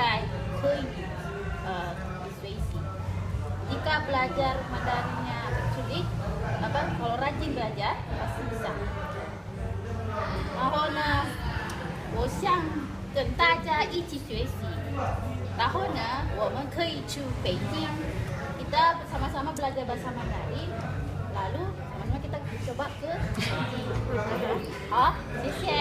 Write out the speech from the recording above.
该可以学习。Jika belajar Mandarinnya sulit, kalau rajin belajar pasti bisa. 然后呢，我想跟大家一起学习。然后呢，我们可以去北京，kita bersama-sama belajar bahasa Mandarin. Lalu sama-sama kita coba ke Beijing. 好，谢谢。